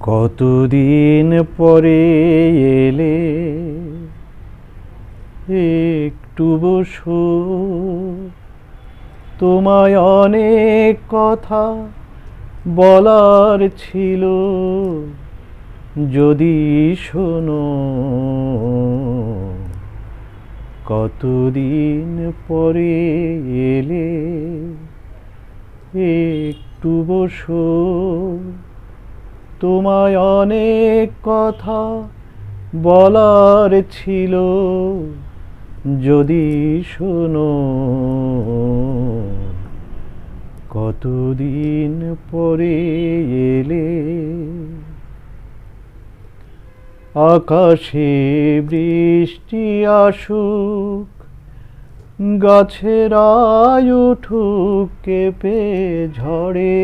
কতদিন পরে এলে, একটু বসো, তোমায় অনেক কথা বলার ছিল, যদি শোনো। কতদিন পরে এলে, একটু বসো, তোমায় অনেক কথা বলার ছিল, যদি শোনো। কতদিন পরে এলে। আকাশে বৃষ্টি আসুক, গাছেরা উঠুক কেঁপে ঝড়ে,